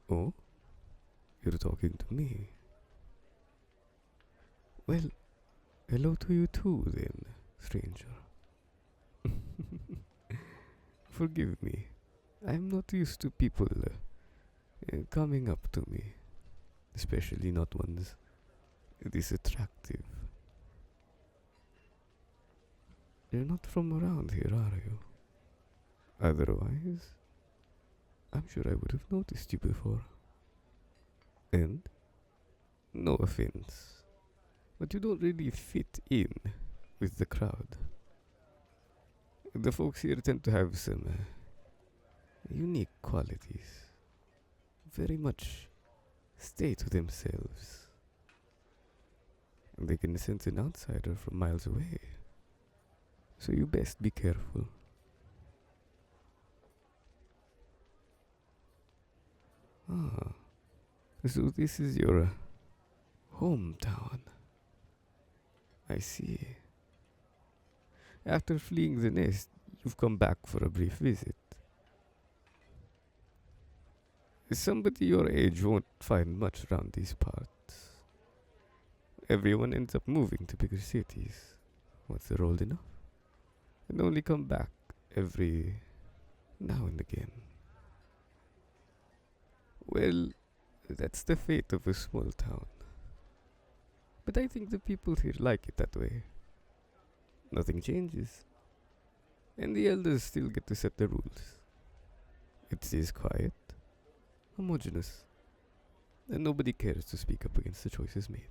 Oh, you're talking to me. Well, hello to you too, then, stranger. Forgive me. I'm not used to people coming up to me, especially not ones this attractive. You're not from around here, are you? Otherwise, I'm sure I would have noticed you before. And, no offense, but you don't really fit in with the crowd. The folks here tend to have some unique qualities. Very much stay to themselves. And they can sense an outsider from miles away. So you best be careful. Ah, so this is your hometown. I see. After fleeing the nest, you've come back for a brief visit. Somebody your age won't find much around these parts. Everyone ends up moving to bigger cities once they're old enough, and only come back every now and again. Well, that's the fate of a small town. But I think the people here like it that way. Nothing changes, and the elders still get to set the rules. It stays quiet, homogeneous, and nobody cares to speak up against the choices made.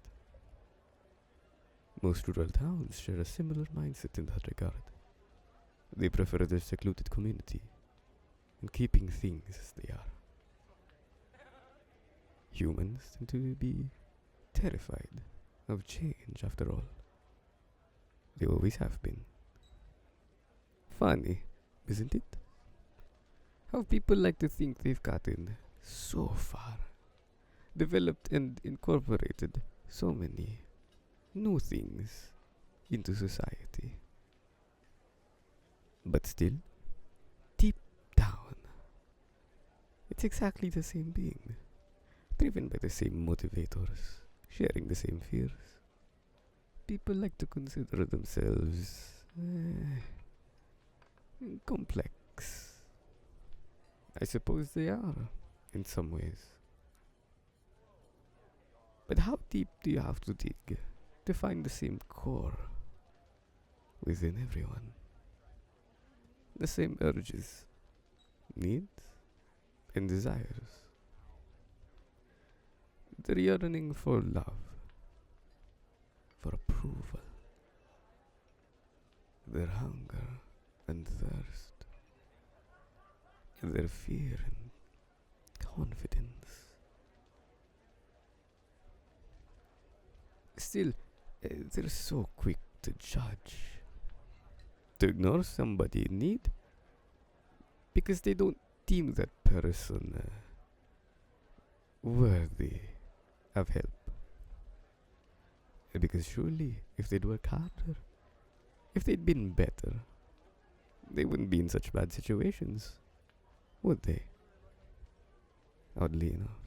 Most rural towns share a similar mindset in that regard. They prefer their secluded community and keeping things as they are. Humans tend to be terrified of change, after all. They always have been. Funny, isn't it? How people like to think they've gotten so far, developed and incorporated so many new things into society. But still, deep down, it's exactly the same being, driven by the same motivators, sharing the same fears. People like to consider themselves complex. I suppose they are, in some ways. But how deep do you have to dig to find the same core within everyone? The same urges, needs, and desires. Their yearning for love, for approval, their hunger and thirst, their fear and confidence. Still, they're so quick to judge, to ignore somebody in need, because they don't deem that person worthy of help. Because surely, if they'd work harder, if they'd been better, they wouldn't be in such bad situations, would they? Oddly enough,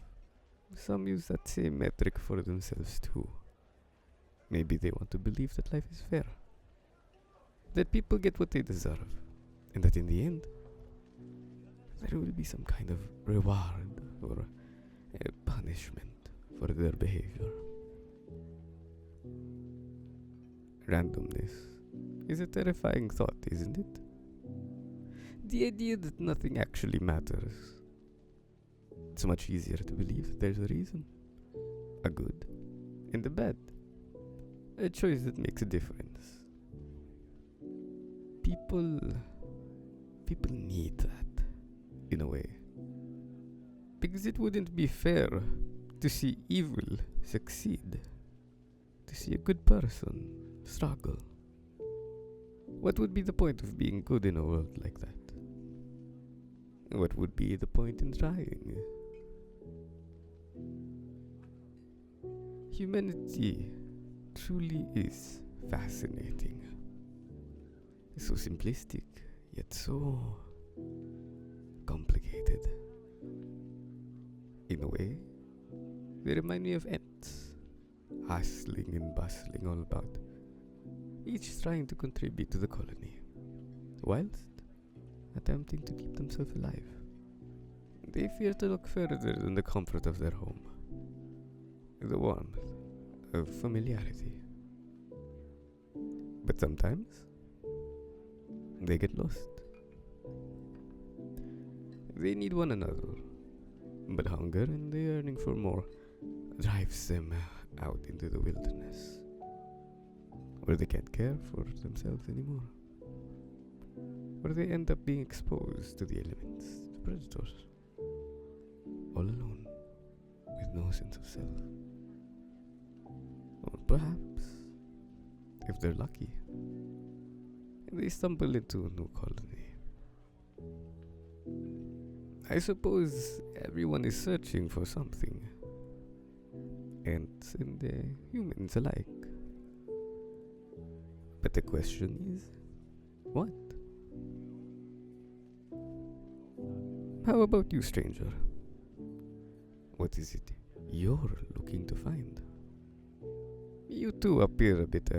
some use that same metric for themselves too. Maybe they want to believe that life is fair, that people get what they deserve, and that in the end, there will be some kind of reward or a punishment for their behavior. Randomness is a terrifying thought, isn't it? The idea that nothing actually matters. It's much easier to believe that there's a reason, a good and a bad, a choice that makes a difference. People need that, in a way, because it wouldn't be fair to see evil succeed, to see a good person struggle. What would be the point of being good in a world like that? What would be the point in trying? Humanity truly is fascinating. So simplistic, yet so complicated. In a way, they remind me of ants, hustling and bustling all about, each trying to contribute to the colony, whilst attempting to keep themselves alive. They fear to look further than the comfort of their home, the warmth of familiarity. But sometimes, they get lost. They need one another, but hunger and the yearning for more drives them out into the wilderness, where they can't care for themselves anymore, where they end up being exposed to the elements, the predators, all alone, with no sense of self. Or perhaps, if they're lucky, they stumble into a new colony. I suppose everyone is searching for something, ants and humans alike. But the question is, what? How about you, stranger? What is it you're looking to find? You too appear a bit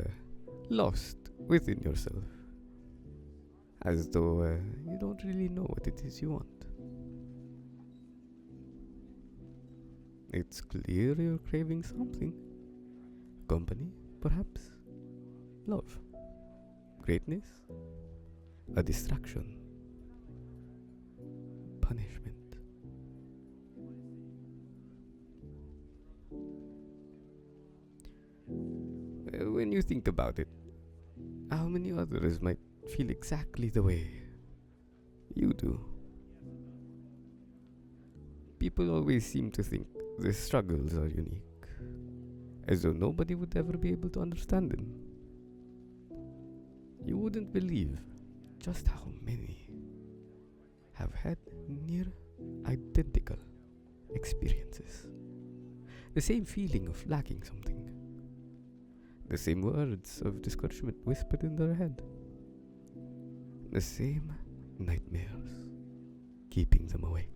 lost within yourself, as though you don't really know what it is you want. It's clear you're craving something. Company, perhaps? Love? Greatness? A distraction? Punishment? When you think about it, how many others might feel exactly the way you do? People always seem to think their struggles are unique, as though nobody would ever be able to understand them. You wouldn't believe just how many have had near identical experiences. The same feeling of lacking something. The same words of discouragement whispered in their head. The same nightmares keeping them awake.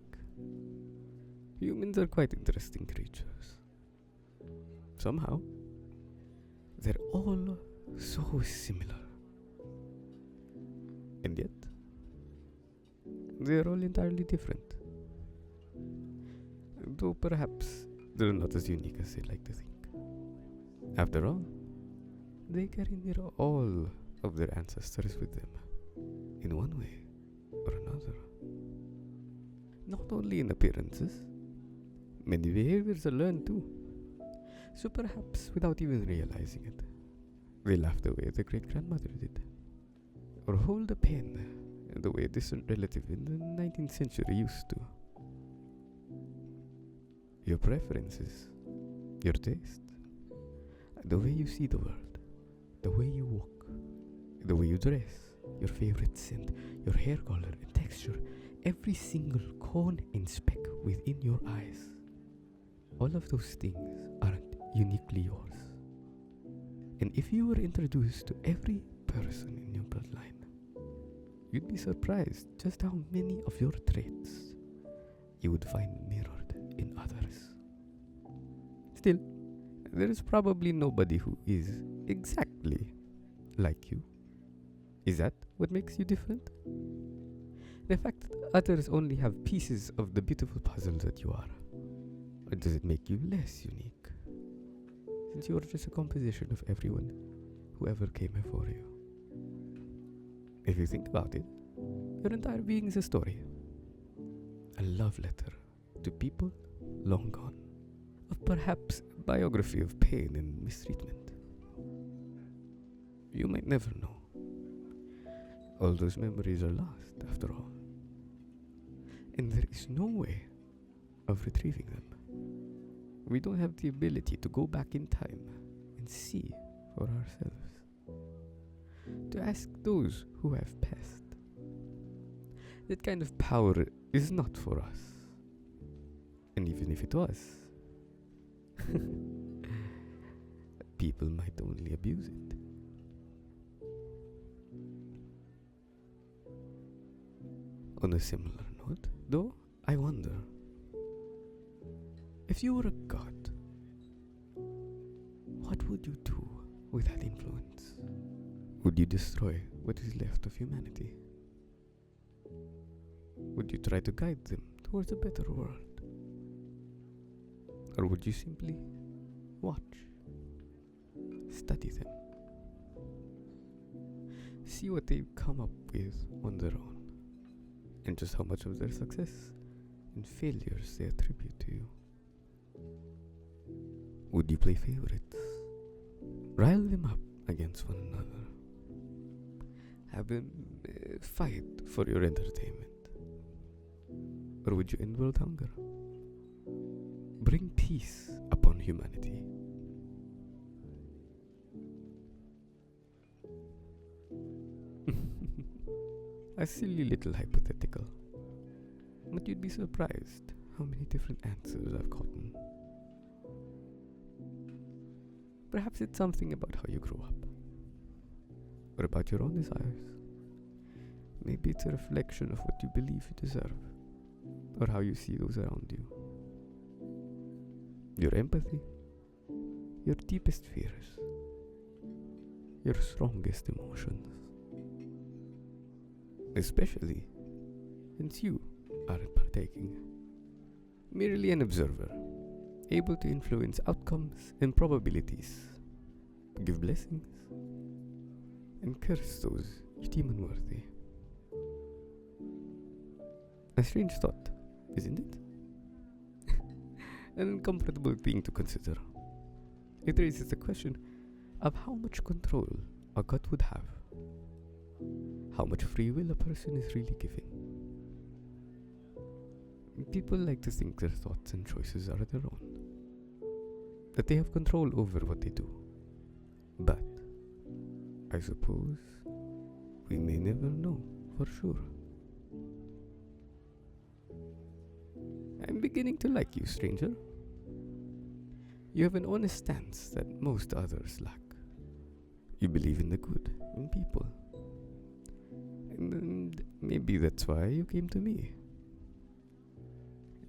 Humans are quite interesting creatures. Somehow, they're all so similar. And yet, they're all entirely different. Though perhaps they're not as unique as they'd like to think. After all, they carry near all of their ancestors with them, in one way or another. Not only in appearances, many behaviors are learned too. So perhaps without even realizing it, they laugh the way their great-grandmother did, or hold a pen the way a distant relative in the 19th century used to. Your preferences, your taste, the way you see the world, the way you walk, the way you dress, your favorite scent, your hair color and texture, every single cone and speck within your eyes. All of those things aren't uniquely yours. And if you were introduced to every person in your bloodline, you'd be surprised just how many of your traits you would find mirrored in others. Still, there is probably nobody who is exactly like you. Is that what makes you different? The fact that others only have pieces of the beautiful puzzle that you are. Or does it make you less unique? Since you are just a composition of everyone who ever came before you. If you think about it, your entire being is a story. A love letter to people long gone. Of perhaps a biography of pain and mistreatment. You might never know. All those memories are lost, after all. And there is no way of retrieving them. We don't have the ability to go back in time and see for ourselves. To ask those who have passed. That kind of power is not for us. And even if it was, people might only abuse it. On a similar note, though, I wonder, If you were a god, what would you do with that influence? Would you destroy what is left of humanity? Would you try to guide them towards a better world? Or would you simply watch, study them, see what they come up with on their own, and just how much of their success and failures they attribute to you? Would you play favorites? Rile them up against one another. Have them fight for your entertainment? Or would you end world hunger? Bring peace upon humanity? A silly little hypothetical, but you'd be surprised how many different answers I've gotten. Perhaps it's something about how you grew up, or about your own desires. Maybe it's a reflection of what you believe you deserve, or how you see those around you. Your empathy, your deepest fears, your strongest emotions. Especially since you aren't partaking, merely an observer, able to influence outcomes and probabilities, give blessings, and curse those you deem unworthy. A strange thought, isn't it? An uncomfortable thing to consider. It raises the question of how much control a god would have. How much free will a person is really given. People like to think their thoughts and choices are their own, that they have control over what they do. But I suppose we may never know for sure. I'm beginning to like you, stranger. You have an honest stance that most others lack. You believe in the good in people. And maybe that's why you came to me.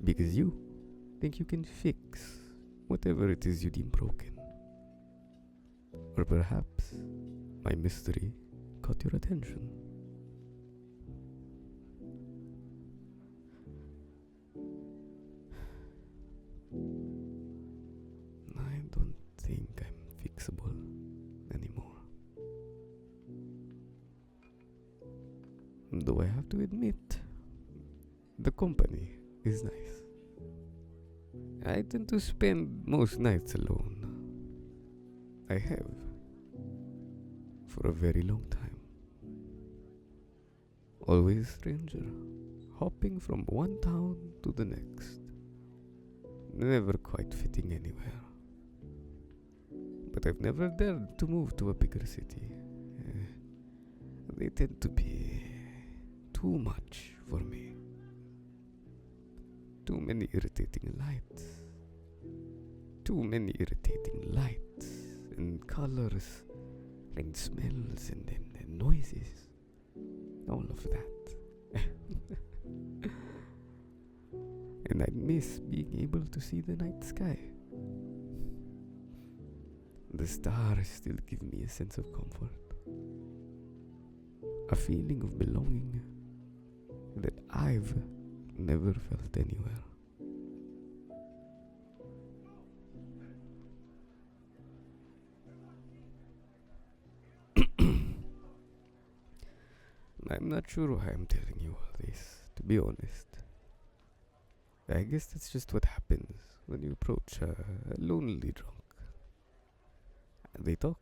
Because you think you can fix whatever it is you deem broken. Or perhaps my mystery caught your attention. I don't think I'm fixable anymore. Though I have to admit, the company is nice. I tend to spend most nights alone. I have for a very long time. Always a stranger, hopping from one town to the next, never quite fitting anywhere. But I've never dared to move to a bigger city. They tend to be too much for me. Too many irritating lights. Too many irritating lights and colors and smells and noises. All of that. And I miss being able to see the night sky. The stars still give me a sense of comfort. A feeling of belonging that I've never felt anywhere. I'm not sure why I'm telling you all this, to be honest. I guess that's just what happens when you approach a lonely drunk. They talk.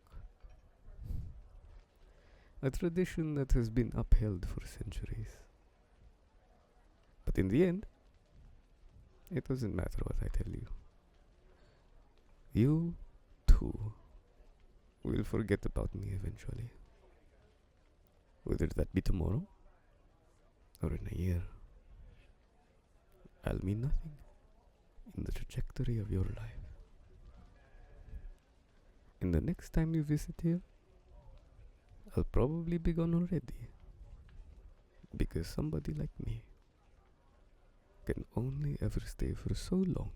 A tradition that has been upheld for centuries. But in the end, it doesn't matter what I tell you. You, too, will forget about me eventually. Whether that be tomorrow, or in a year. I'll mean nothing in the trajectory of your life. And the next time you visit here, I'll probably be gone already. Because somebody like me can only ever stay for so long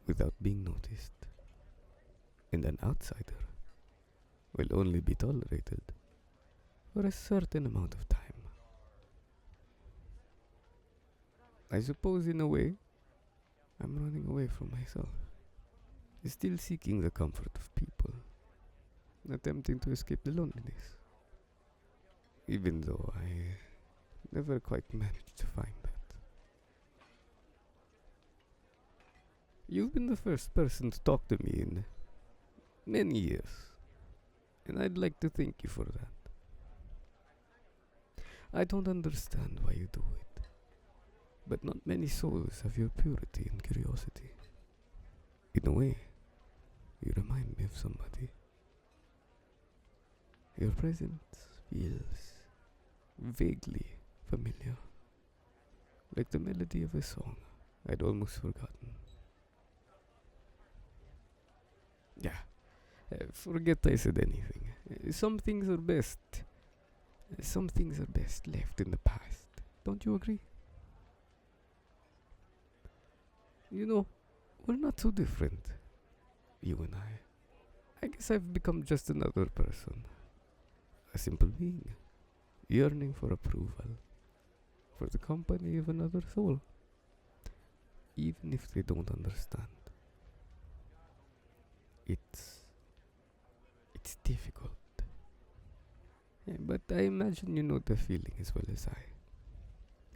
without being noticed, and an outsider will only be tolerated for a certain amount of time. I suppose in a way, I'm running away from myself, still seeking the comfort of people, attempting to escape the loneliness, even though I never quite managed to find that. You've been the first person to talk to me in many years, and I'd like to thank you for that. I don't understand why you do it, but not many souls have your purity and curiosity. In a way, you remind me of somebody. Your presence feels vaguely familiar, like the melody of a song I'd almost forgotten. Yeah, forget I said anything. Some things are best. Some things are best left in the past. Don't you agree? You know, we're not so different, you and I guess I've become just another person. A simple being, yearning for approval, for the company of another soul, even if they don't understand. It's difficult. Yeah, but I imagine you know the feeling as well as I.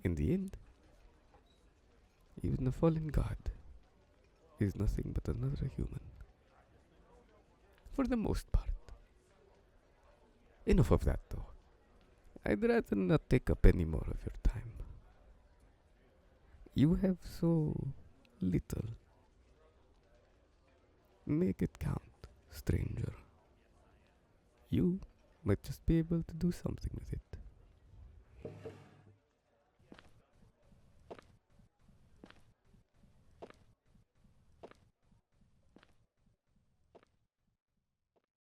In the end, even a fallen god is nothing but another human. For the most part. Enough of that though. I'd rather not take up any more of your time. You have so little. Make it count, stranger. You might just be able to do something with it.